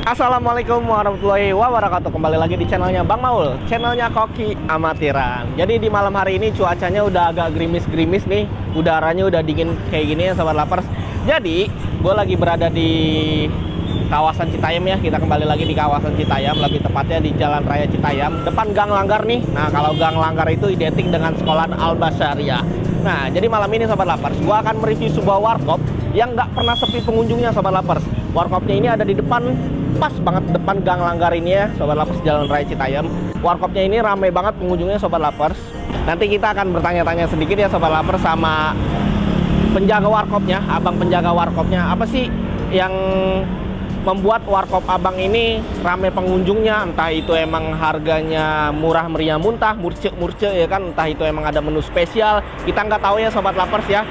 Assalamualaikum warahmatullahi wabarakatuh. Kembali lagi di channelnya Bang Maul, channelnya Koki Amatiran. Jadi di malam hari ini cuacanya udah agak gerimis-gerimis nih, udaranya udah dingin kayak gini ya Sobat Lapers. Jadi gue lagi berada di kawasan Citayam ya. Kita kembali lagi di kawasan Citayam, lebih tepatnya di Jalan Raya Citayam, depan Gang Langgar nih. Nah kalau Gang Langgar itu identik dengan sekolahan Al-Basyariah. Nah jadi malam ini Sobat Lapers, gue akan mereview sebuah warkop yang nggak pernah sepi pengunjungnya Sobat Lapers. Warkopnya ini ada di depan, pas banget depan Gang Langgar ini ya Sobat Lapers, Jalan Raya Citayam. Warkopnya ini ramai banget pengunjungnya Sobat Lapers. Nanti kita akan bertanya-tanya sedikit ya Sobat Lapers sama penjaga warkopnya, abang penjaga warkopnya. Apa sih yang membuat warkop abang ini ramai pengunjungnya? Entah itu emang harganya murah meriah muntah, murce ya kan, entah itu emang ada menu spesial, kita nggak tahu ya Sobat Lapers ya.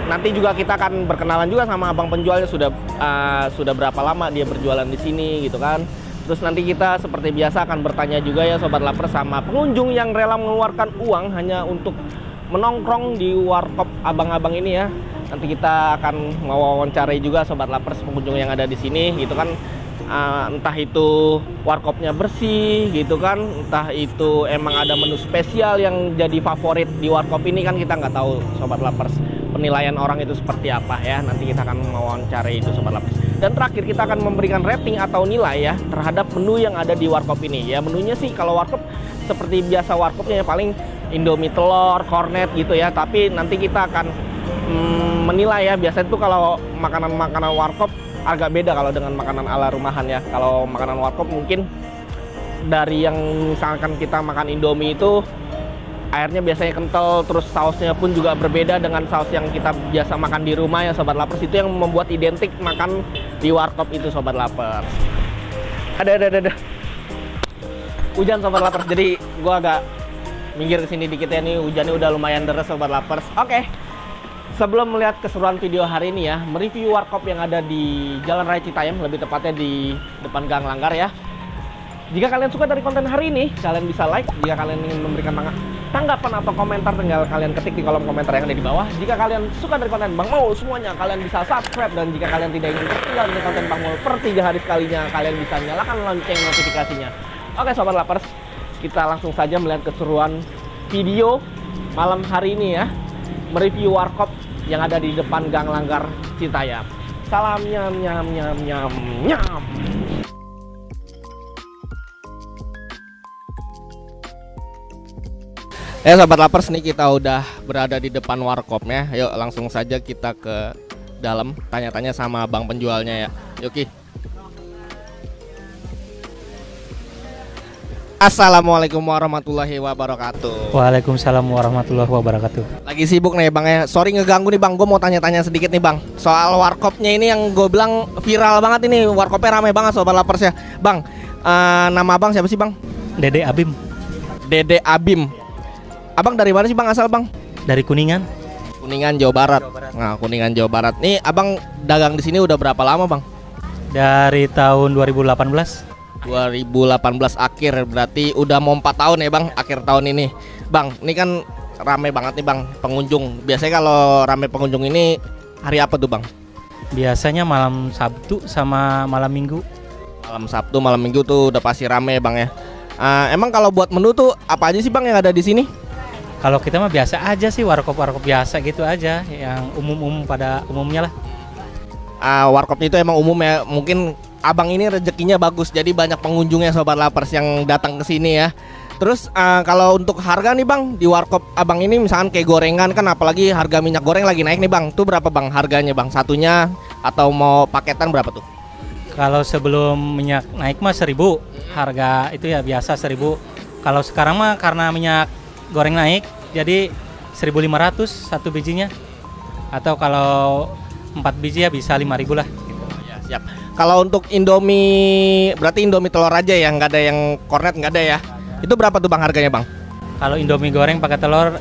Nanti juga kita akan berkenalan juga sama abang penjualnya, sudah berapa lama dia berjualan di sini gitu kan. Terus nanti kita seperti biasa akan bertanya juga ya Sobat Lapers sama pengunjung yang rela mengeluarkan uang hanya untuk menongkrong di warkop abang-abang ini ya. Nanti kita akan mewawancarai juga Sobat Lapers pengunjung yang ada di sini gitu kan. Entah itu warkopnya bersih gitu kan, entah itu emang ada menu spesial yang jadi favorit di warkop ini kan, kita nggak tahu Sobat Lapers. Penilaian orang itu seperti apa ya, nanti kita akan mewawancarai itu Sobat Lapers. Dan terakhir kita akan memberikan rating atau nilai ya terhadap menu yang ada di warkop ini. Ya menunya sih kalau warkop seperti biasa warkopnya ya, paling Indomie telur, kornet gitu ya. Tapi nanti kita akan menilai ya, biasanya itu kalau makanan-makanan warkop agak beda kalau dengan makanan ala rumahan ya. Kalau makanan warkop mungkin dari yang misalkan kita makan Indomie itu airnya biasanya kental, terus sausnya pun juga berbeda dengan saus yang kita biasa makan di rumah ya Sobat Lapers. Itu yang membuat identik makan di warkop itu Sobat Lapers. Ada hujan Sobat Lapers, jadi gua agak minggir ke sini dikit ya, nih hujannya udah lumayan deras Sobat Lapers. Oke. Sebelum melihat keseruan video hari ini ya, mereview warkop yang ada di Jalan Raya Citayam, lebih tepatnya di depan Gang Langgar ya. Jika kalian suka dari konten hari ini, kalian bisa like. Jika kalian ingin memberikan tanggapan atau komentar, tinggal kalian ketik di kolom komentar yang ada di bawah. Jika kalian suka dari konten Bang Maul semuanya, kalian bisa subscribe. Dan jika kalian tidak ingin ketinggalan dari konten Bang Maul per 3 hari sekalinya, kalian bisa nyalakan lonceng notifikasinya. Oke Sobat Lapers, kita langsung saja melihat keseruan video malam hari ini ya. Mereview warkop yang ada di depan Gang Langgar Citayam. Salam nyam nyam nyam nyam nyam. Sobat Lapers, nih kita udah berada di depan warkopnya. Yuk langsung saja kita ke dalam, tanya-tanya sama bang penjualnya ya. Yuk Ki. Assalamualaikum warahmatullahi wabarakatuh. Waalaikumsalam warahmatullahi wabarakatuh. Lagi sibuk nih bang ya, sorry ngeganggu nih bang. Gue mau tanya-tanya sedikit nih bang, soal warkopnya ini yang gue bilang viral banget ini. Warkopnya ramai banget Sobat Lapers ya bang. Nama abang siapa sih bang? Dede Abim. Dede Abim. Abang dari mana sih bang asal bang? Dari Kuningan. Kuningan Jawa Barat. Nah Kuningan Jawa Barat. Nih abang dagang di sini udah berapa lama bang? Dari tahun 2018. 2018 akhir, berarti udah mau 4 tahun ya bang, akhir tahun ini. Bang, ini kan rame banget nih bang pengunjung. Biasanya kalau rame pengunjung ini hari apa tuh bang? Biasanya malam Sabtu sama malam Minggu. Malam Sabtu, malam Minggu tuh udah pasti rame bang ya. Emang kalau buat menu tuh apa aja sih bang yang ada di sini? Kalau kita mah biasa aja sih, warkop-warkop biasa gitu aja, yang umum-umum pada umumnya lah. Warkopnya itu emang umum ya, mungkin abang ini rezekinya bagus, jadi banyak pengunjungnya Sobat Lapers yang datang ke sini ya. Terus kalau untuk harga nih bang, di warkop abang ini misalkan kayak gorengan kan, apalagi harga minyak goreng lagi naik nih bang. Tuh berapa bang harganya bang? Satunya atau mau paketan berapa tuh? Kalau sebelum minyak naik mah 1.000, harga itu ya biasa 1.000. Kalau sekarang mah karena minyak goreng naik, jadi 1.500 satu bijinya. Atau kalau 4 biji ya bisa 5.000 lah. Ya, siap. Kalau untuk Indomie, berarti Indomie telur aja ya, nggak ada yang kornet, nggak ada ya? Itu berapa tuh bang harganya bang? Kalau Indomie goreng pakai telur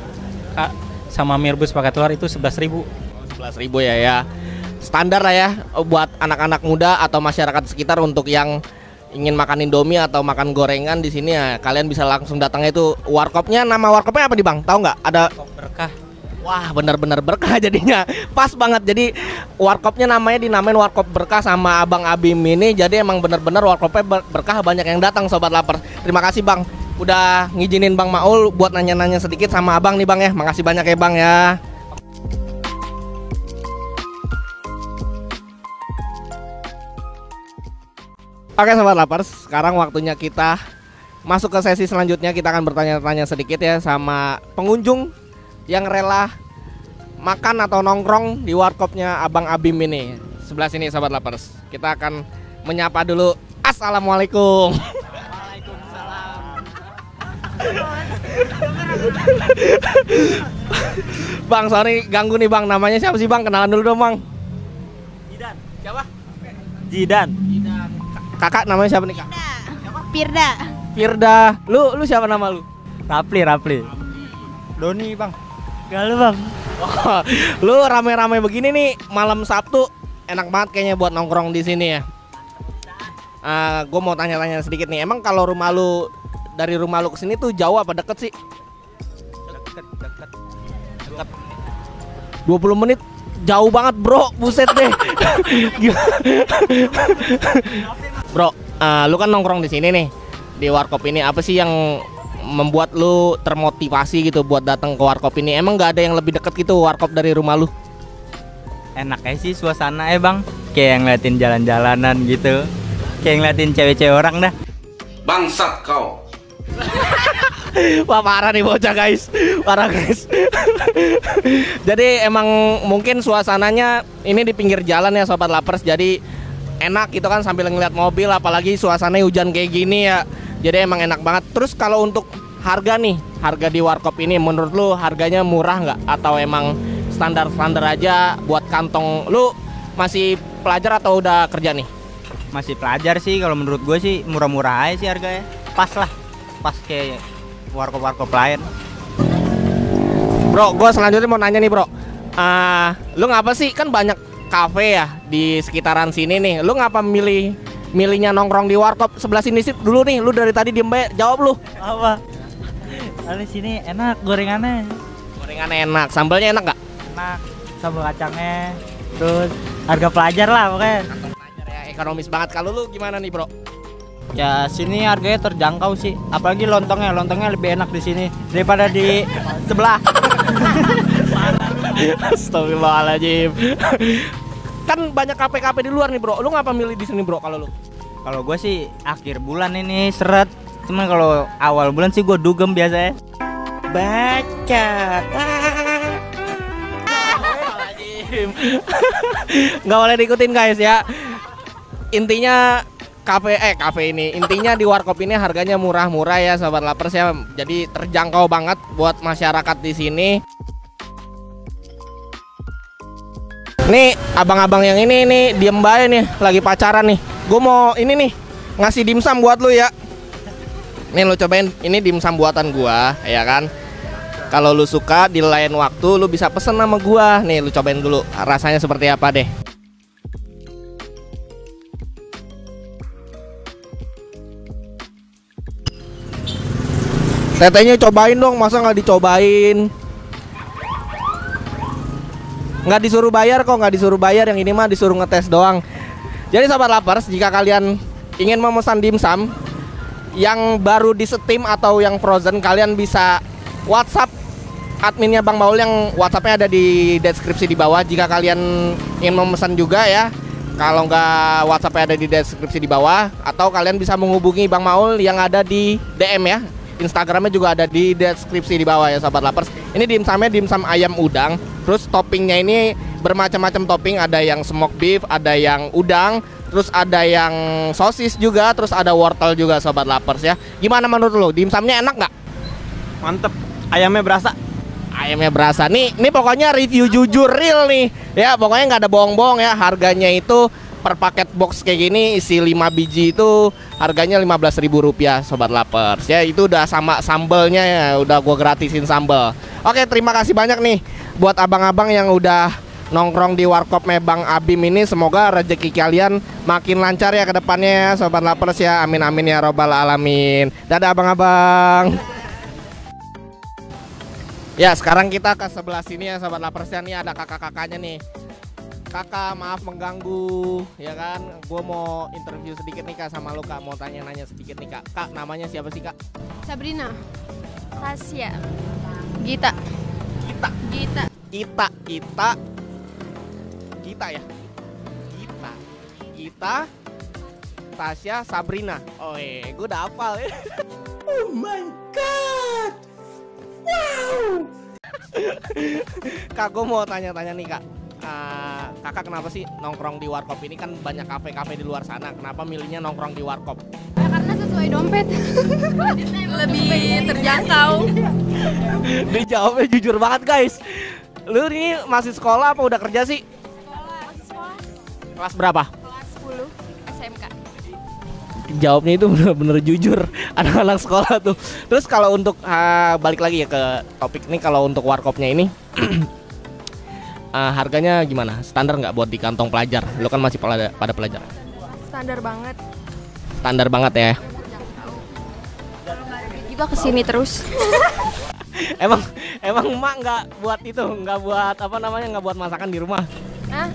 sama mie rebus pakai telur itu 11.000. 11.000 ya. Standar lah ya buat anak-anak muda atau masyarakat sekitar untuk yang ingin makan Indomie atau makan gorengan di sini ya, kalian bisa langsung datangnya itu warkopnya. Nama warkopnya apa nih bang? Tahu nggak? Ada Berkah. Wah, benar-benar berkah jadinya. Pas banget. Jadi warkopnya namanya dinamain warkop berkah sama Abang Abim ini. Jadi emang benar-benar warkopnya berkah, banyak yang datang sobat lapar. Terima kasih Bang udah ngizinin Bang Maul buat nanya-nanya sedikit sama Abang nih Bang ya. Makasih banyak ya Bang ya. Oke sobat lapar, sekarang waktunya kita masuk ke sesi selanjutnya. Kita akan bertanya-tanya sedikit ya sama pengunjung yang rela makan atau nongkrong di warkopnya Abang Abim ini. Sebelah sini sahabat lapers. Kita akan menyapa dulu. Assalamualaikum. Waalaikumsalam. Bang, sorry ganggu nih Bang. Namanya siapa sih Bang? Kenalan dulu dong Bang. Jidan. Siapa? Jidan. Kakak namanya siapa nih Kak? Firda. Firda. Lu siapa nama lu? Rapli. Doni bang. Gak lu bang. Wah, lu rame-rame begini nih malam Sabtu enak banget kayaknya buat nongkrong di sini ya. Gue mau tanya-tanya sedikit nih. Emang kalau rumah lu dari rumah lu ke sini tuh jauh apa deket sih? Deket. 20 menit jauh banget bro, buset deh. Bro, lu kan nongkrong di sini nih di warkop ini. Apa sih yang membuat lu termotivasi gitu buat datang ke warkop ini? Emang nggak ada yang lebih dekat gitu warkop dari rumah lu? Enak aja sih suasana bang. Kayak ngeliatin jalan-jalanan gitu. Kayak ngeliatin cewek-cewek orang dah. Bangsat kau. Wah parah nih bocah guys. Parah guys. Jadi emang mungkin suasananya ini di pinggir jalan ya sobat lapers. Jadi enak gitu kan sambil ngeliat mobil. Apalagi suasananya hujan kayak gini ya. Jadi emang enak banget. Terus kalau untuk harga nih, harga di warkop ini menurut lu harganya murah nggak? Atau emang standar-standar aja buat kantong? Lu masih pelajar atau udah kerja nih? Masih pelajar sih, kalau menurut gue sih murah-murah aja sih harganya. Pas lah, pas kayak warkop-warkop lain. Bro, gue selanjutnya mau nanya nih bro. Lu ngapa sih, kan banyak kafe ya di sekitaran sini nih. Lu ngapa milihnya nongkrong di warkop sebelah sini sih dulu nih? Lu dari tadi diem bae, jawab lu. Apa? Di sini enak gorengannya. Gorengannya enak, sambalnya enak nggak? Enak, sambal kacangnya. Terus harga pelajar lah pokoknya. Pelajar ya, ekonomis banget. Kalau lu gimana nih bro? Ya sini harganya terjangkau sih. Apalagi lontongnya lebih enak di sini daripada di sebelah. Astagfirullahaladzim. Kan banyak kafe-kafe di luar nih bro. Lu ngapa milih di sini bro kalau lu? Kalau gue sih akhir bulan ini seret. Cuman kalau awal bulan sih gue dugem biasanya. Baca. Nggak boleh diikutin guys ya. Intinya kafe ini. Intinya di warkop ini harganya murah-murah ya sobat lapers ya. Jadi terjangkau banget buat masyarakat di sini. Nih abang-abang yang ini nih diem bae nih, lagi pacaran nih. Gue mau ini nih ngasih dimsum buat lu ya. Nih lu cobain, ini dimsum buatan gua ya kan. Kalau lu suka di lain waktu lu bisa pesen sama gua. Nih lu cobain dulu rasanya seperti apa deh. Tetenya cobain dong, masa nggak dicobain? Nggak disuruh bayar kok, nggak disuruh bayar. Yang ini mah disuruh ngetes doang. Jadi sahabat lapers, jika kalian ingin memesan dimsum yang baru di steam atau yang frozen, kalian bisa WhatsApp adminnya Bang Maul, yang WhatsAppnya ada di deskripsi di bawah. Jika kalian ingin memesan juga ya, kalau nggak WhatsAppnya ada di deskripsi di bawah, atau kalian bisa menghubungi Bang Maul yang ada di DM ya. Instagramnya juga ada di deskripsi di bawah ya sahabat lapers. Ini dimsumnya dimsum ayam udang. Terus toppingnya ini bermacam-macam topping. Ada yang smoke beef, ada yang udang, terus ada yang sosis juga, terus ada wortel juga sobat lapers ya. Gimana menurut lo? Dimsumnya enak nggak? Mantep, ayamnya berasa. Ayamnya berasa. Nih pokoknya review jujur real nih. Ya pokoknya nggak ada bohong-bohong ya. Harganya itu per paket box kayak gini isi 5 biji itu harganya Rp15.000 sobat lapers ya. Itu udah sama sambelnya ya, udah gua gratisin sambel. Oke, terima kasih banyak nih buat abang-abang yang udah nongkrong di warkop Bang Abim ini. Semoga rezeki kalian makin lancar ya ke depannya ya sobat lapers ya. Amin amin ya robbal alamin. Dadah abang-abang. Ya, sekarang kita ke sebelah sini ya Sobat Lapers. Nih ada kakak-kakaknya nih. Kakak, maaf mengganggu, ya kan? Gue mau interview sedikit nih Kak sama lu Kak. Mau tanya-nanya sedikit nih Kak. Kak, namanya siapa sih Kak? Sabrina, Tasya, Gita, Kita. Gita, Kita ya. Kita, Tasya, Sabrina. Oh gue udah hafal ya. Oh my god. Wow. Kak, gue mau tanya-tanya nih Kak. Kakak kenapa sih nongkrong di warkop ini, kan banyak kafe-kafe di luar sana, kenapa milihnya nongkrong di warkop? karena sesuai dompet, lebih terjangkau. Dijawabnya jujur banget guys. Lu ini masih sekolah apa udah kerja sih? Sekolah Kelas berapa? kelas 10 SMK. Jawabnya itu bener-bener jujur, anak-anak sekolah tuh. Terus kalau untuk balik lagi ya ke topik nih, kalau untuk warkopnya ini harganya gimana? Standar nggak buat di kantong pelajar? Lu kan masih pada pelajar. Standar banget. Standar banget ya. Juga kesini terus. emang emak nggak buat itu, nggak buat apa namanya, nggak buat masakan di rumah? Nah,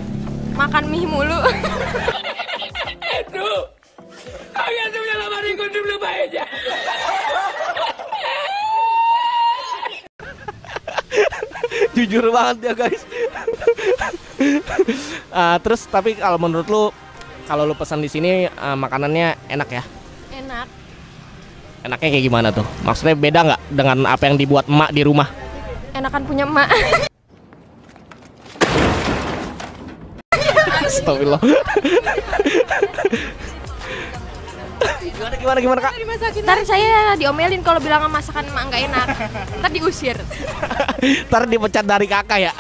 makan mie mulu. Jujur banget ya guys. Terus tapi kalau menurut lu, kalau lu pesan di sini makanannya enak ya? Enak. Enaknya kayak gimana tuh? Maksudnya beda nggak dengan apa yang dibuat emak di rumah? Enakan punya emak. Astagfirullah. Gimana Kak? Ntar saya diomelin kalau bilang masakan emak nggak enak. Ntar diusir. Ntar dipecat dari kakak ya.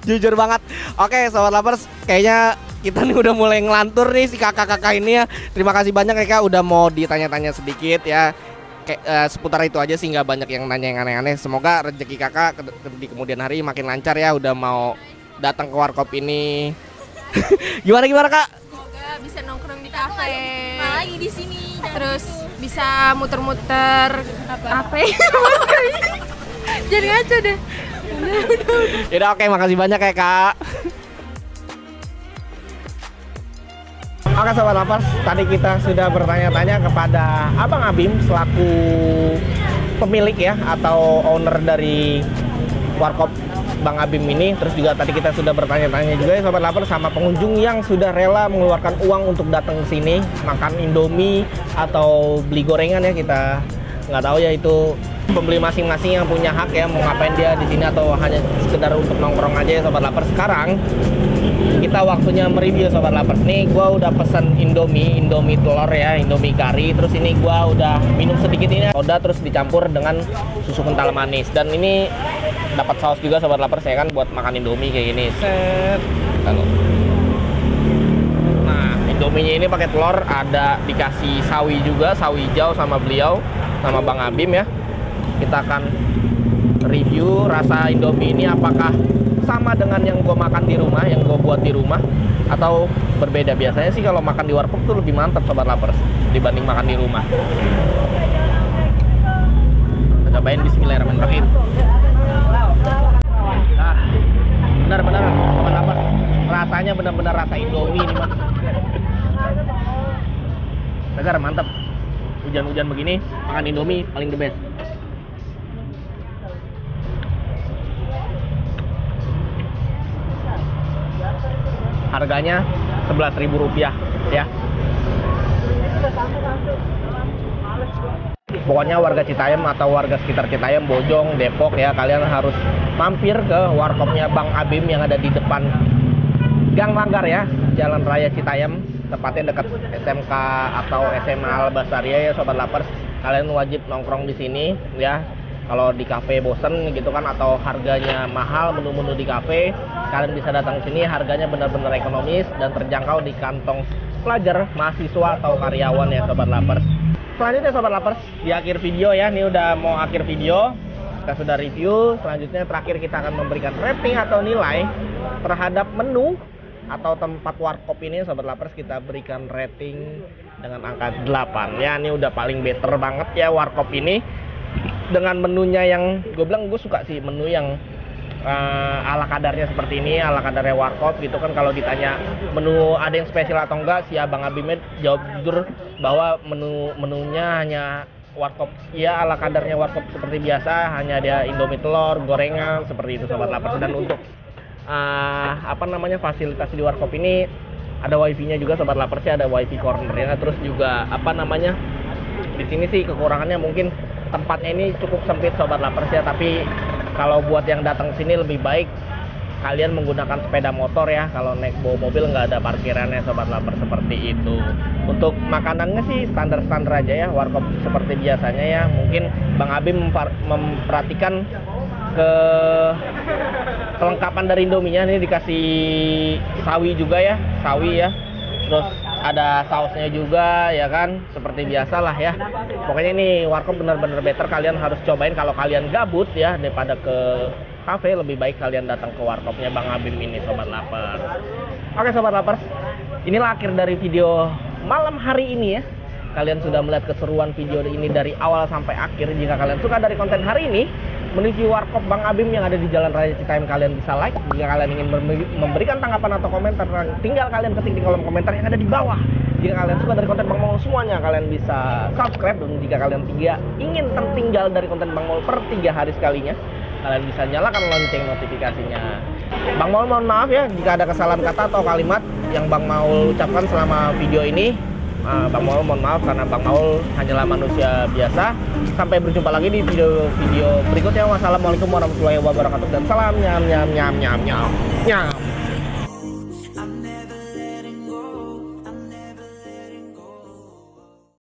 Jujur banget. Oke Sobat Lapers, kayaknya kita nih udah mulai ngelantur nih si kakak-kakak ini ya. Terima kasih banyak ya Kak udah mau ditanya-tanya sedikit ya. Kayak seputar itu aja sih, nggak banyak yang nanya yang aneh-aneh. Semoga rezeki kakak di kemudian hari makin lancar ya, udah mau datang ke warkop ini. Gimana Kak? Semoga bisa nongkrong di kafe. Lagi di sini. Terus bisa muter-muter apa? Jadi ngaco deh. Yaudah oke, makasih banyak ya Kak. Oke Sobat Lapers, tadi kita sudah bertanya-tanya kepada Abang Abim selaku pemilik ya atau owner dari warkop Bang Abim ini. Terus juga tadi kita sudah bertanya-tanya juga ya Sobat Lapers sama pengunjung yang sudah rela mengeluarkan uang untuk datang ke sini makan Indomie atau beli gorengan ya. Kita nggak tahu ya, itu pembeli masing-masing yang punya hak ya mau ngapain dia di sini atau hanya sekedar untuk nongkrong aja ya Sobat Lapers. Sekarang kita waktunya mereview Sobat Lapers. Nih gua udah pesen Indomie telur ya, Indomie kari. Terus ini gua udah minum sedikit ini soda terus dicampur dengan susu kental manis. Dan ini dapat saus juga Sobat Lapers ya kan buat makan Indomie kayak gini. Set. Nah, Indominya ini pakai telur, ada dikasih sawi juga, sawi hijau sama beliau sama Bang Abim ya. Kita akan review rasa Indomie ini apakah sama dengan yang gue makan di rumah, yang gue buat di rumah, atau berbeda. Biasanya sih kalau makan di warkop tuh lebih mantap Sobat Lapers dibanding makan di rumah. Kita cobain, bismillahirrahmanirrahim. Nah, benar-benar Sobat Lapers, rasanya benar-benar rasa Indomie ini mah. Segar, mantap. Hujan-hujan begini makan Indomie paling the best. Harganya Rp11.000 ya. Pokoknya warga Citayam atau warga sekitar Citayam, Bojong, Depok ya, kalian harus mampir ke warkopnya Bang Abim yang ada di depan Gang Manggar ya, Jalan Raya Citayam, tepatnya dekat SMK atau SMA Al Basaria ya Sobat Lapers. Kalian wajib nongkrong di sini ya. Kalau di kafe bosen gitu kan atau harganya mahal menu-menu di kafe, kalian bisa datang ke sini, harganya benar-benar ekonomis dan terjangkau di kantong pelajar, mahasiswa atau karyawan ya Sobat Lapers. Selanjutnya Sobat Lapers, di akhir video ya, ini udah mau akhir video, kita sudah review. Selanjutnya terakhir kita akan memberikan rating atau nilai terhadap menu atau tempat warkop ini Sobat Lapers kita berikan rating dengan angka 8 ya. Ini udah paling better banget ya warkop ini, dengan menunya yang gue bilang gue suka sih menu yang ala kadarnya seperti ini, ala kadarnya warkop gitu kan. Kalau ditanya menu ada yang spesial atau enggak, si Abang Abimnya jawab jujur bahwa menunya hanya warkop ya, ala kadarnya warkop seperti biasa, hanya ada Indomie telur, gorengan seperti itu Sobat Lapers. Dan untuk fasilitas di warkop ini ada wifi-nya juga Sobat Lapers ya, ada wifi corner ya. Terus juga di sini sih kekurangannya mungkin tempatnya ini cukup sempit Sobat Lapers ya, tapi kalau buat yang datang sini lebih baik kalian menggunakan sepeda motor ya. Kalau naik bawa mobil nggak ada parkirannya Sobat Lapers, seperti itu. Untuk makanannya sih standar-standar aja ya, warkop seperti biasanya ya. Mungkin Bang Abim memperhatikan kelengkapan dari Indominya, ini dikasih sawi juga ya, terus ada sausnya juga ya kan, seperti biasalah ya. Pokoknya ini warkop benar-benar better, kalian harus cobain kalau kalian gabut ya, daripada ke kafe lebih baik kalian datang ke warkopnya Bang Abim ini Sobat Lapers. Oke Sobat Lapers, inilah akhir dari video malam hari ini ya. Kalian sudah melihat keseruan video ini dari awal sampai akhir. Jika kalian suka dari konten hari ini, menuju warkop Bang Abim yang ada di Jalan Raya Citayam, kalian bisa like. Jika kalian ingin memberikan tanggapan atau komentar, tinggal kalian ketik di kolom komentar yang ada di bawah. Jika kalian suka dari konten Bang Maul semuanya, kalian bisa subscribe. Dan jika kalian ingin tertinggal dari konten Bang Maul per 3 hari sekalinya, kalian bisa nyalakan lonceng notifikasinya. Bang Maul mohon maaf ya jika ada kesalahan kata atau kalimat yang Bang Maul ucapkan selama video ini. Bang Maul mohon maaf karena Bang Maul hanyalah manusia biasa. Sampai berjumpa lagi di video berikutnya. Wassalamualaikum warahmatullahi wabarakatuh dan salam nyam nyam nyam nyam nyam nyam.